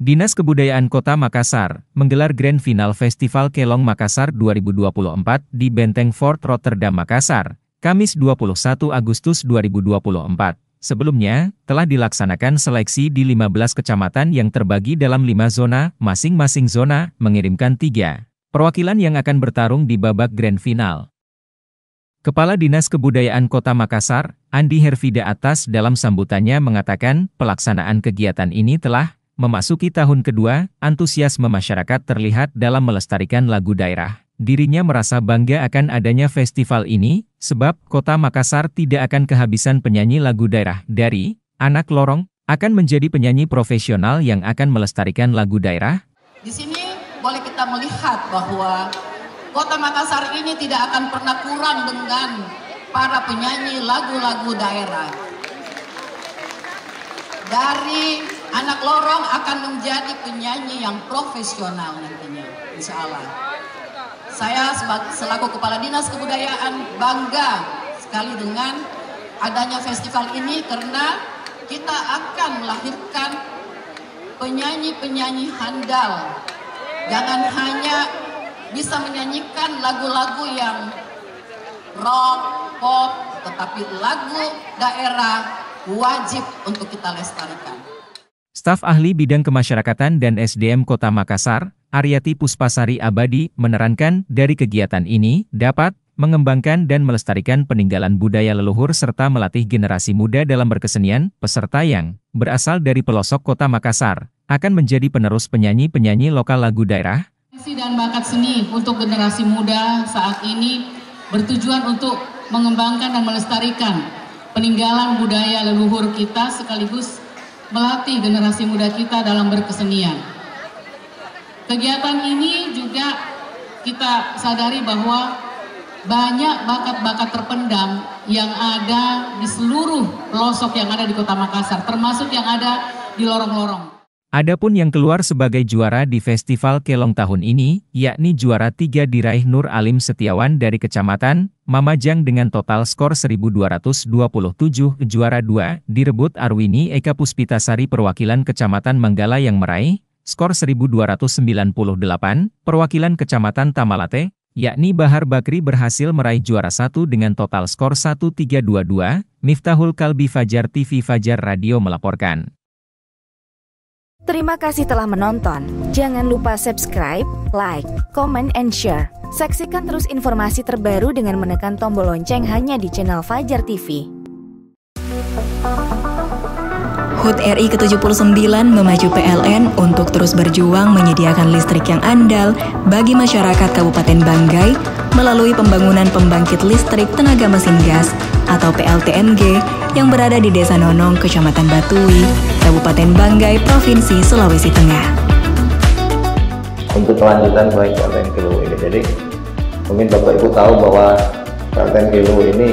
Dinas Kebudayaan Kota Makassar menggelar Grand Final Festival Kelong Makassar 2024 di Benteng Fort Rotterdam Makassar, Kamis 21 Agustus 2024. Sebelumnya, telah dilaksanakan seleksi di 15 kecamatan yang terbagi dalam 5 zona, masing-masing zona mengirimkan 3 perwakilan yang akan bertarung di babak Grand Final. Kepala Dinas Kebudayaan Kota Makassar, Andi Hervida Atas dalam sambutannya mengatakan pelaksanaan kegiatan ini telah memasuki tahun kedua, antusiasme masyarakat terlihat dalam melestarikan lagu daerah. Dirinya merasa bangga akan adanya festival ini, sebab Kota Makassar tidak akan kehabisan penyanyi lagu daerah dari anak lorong, akan menjadi penyanyi profesional yang akan melestarikan lagu daerah. Di sini boleh kita melihat bahwa Kota Makassar ini tidak akan pernah kurang dengan para penyanyi lagu-lagu daerah. Dari anak lorong akan menjadi penyanyi yang profesional nantinya, insya Allah. Saya selaku Kepala Dinas Kebudayaan bangga sekali dengan adanya festival ini karena kita akan melahirkan penyanyi-penyanyi handal. Jangan hanya bisa menyanyikan lagu-lagu yang rock, pop, tetapi lagu daerah wajib untuk kita lestarikan. Staf Ahli Bidang Kemasyarakatan dan SDM Kota Makassar, Aryati Puspasari Abadi, menerangkan dari kegiatan ini dapat mengembangkan dan melestarikan peninggalan budaya leluhur serta melatih generasi muda dalam berkesenian. Peserta yang berasal dari pelosok Kota Makassar akan menjadi penerus penyanyi-penyanyi lokal lagu daerah. Dan bakat seni untuk generasi muda saat ini bertujuan untuk mengembangkan dan melestarikan peninggalan budaya leluhur kita sekaligus melatih generasi muda kita dalam berkesenian. Kegiatan ini juga kita sadari bahwa banyak bakat-bakat terpendam yang ada di seluruh pelosok yang ada di Kota Makassar, termasuk yang ada di lorong-lorong. Adapun yang keluar sebagai juara di Festival Kelong tahun ini, yakni juara 3 diraih Nur Alim Setiawan dari Kecamatan Mamajang dengan total skor 1227, juara 2 direbut Arwini Eka Puspitasari perwakilan Kecamatan Manggala yang meraih skor 1298, perwakilan Kecamatan Tamalate, yakni Bahar Bakri berhasil meraih juara 1 dengan total skor 1322, Miftahul Kalbi Fajar TV Fajar Radio melaporkan. Terima kasih telah menonton. Jangan lupa subscribe, like, comment, and share. Saksikan terus informasi terbaru dengan menekan tombol lonceng hanya di channel Fajar TV. HUT RI ke-79 memacu PLN untuk terus berjuang menyediakan listrik yang andal bagi masyarakat Kabupaten Banggai melalui pembangunan pembangkit listrik tenaga mesin gas atau PLTMG yang berada di Desa Nonong, Kecamatan Batui, Kabupaten Banggai, Provinsi Sulawesi Tengah. Untuk kelanjutan proyek PLTN Kilo ini, jadi mungkin Bapak Ibu tahu bahwa PLTN Kilo ini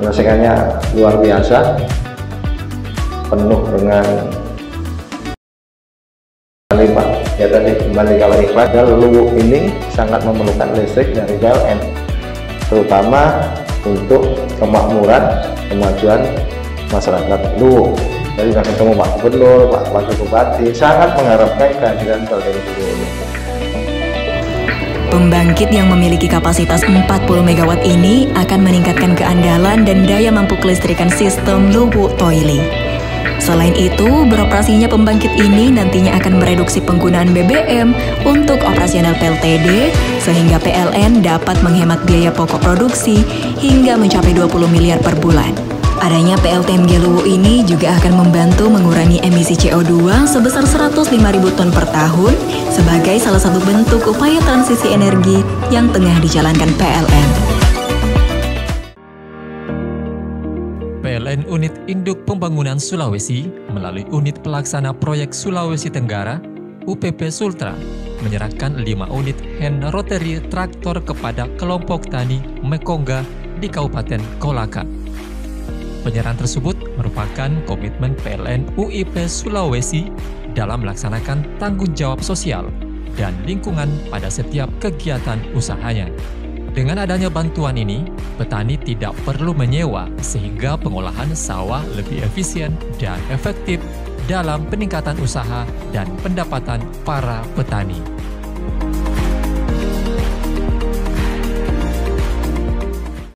menyelesaikannya luar biasa, penuh dengan kalimat ya tadi kembali kalau ikhlas. Luwuk ini sangat memerlukan listrik dari PLN, terutama untuk kemakmuran kemajuan masyarakat Luwuk. Jadi sudah ketemu Pak Gubernur, Pak Wakil Bupati, sangat mengharapkan kehadiran PLTN Kilo ini. Pembangkit yang memiliki kapasitas 40 MW ini akan meningkatkan keandalan dan daya mampu kelistrikan sistem Luwuk Toili. Selain itu, beroperasinya pembangkit ini nantinya akan mereduksi penggunaan BBM untuk operasional PLTD, sehingga PLN dapat menghemat biaya pokok produksi hingga mencapai 20 miliar per bulan. Adanya PLTMG Luwuk ini juga akan membantu mengurangi emisi CO2 sebesar 105.000 ton per tahun sebagai salah satu bentuk upaya transisi energi yang tengah dijalankan PLN. PLN Unit Induk Pembangunan Sulawesi melalui Unit Pelaksana Proyek Sulawesi Tenggara, UPP Sultra, menyerahkan 5 unit hand rotary traktor kepada kelompok tani Mekongga di Kabupaten Kolaka. Penyerahan tersebut merupakan komitmen PLN UIP Sulawesi dalam melaksanakan tanggung jawab sosial dan lingkungan pada setiap kegiatan usahanya. Dengan adanya bantuan ini, petani tidak perlu menyewa sehingga pengolahan sawah lebih efisien dan efektif dalam peningkatan usaha dan pendapatan para petani.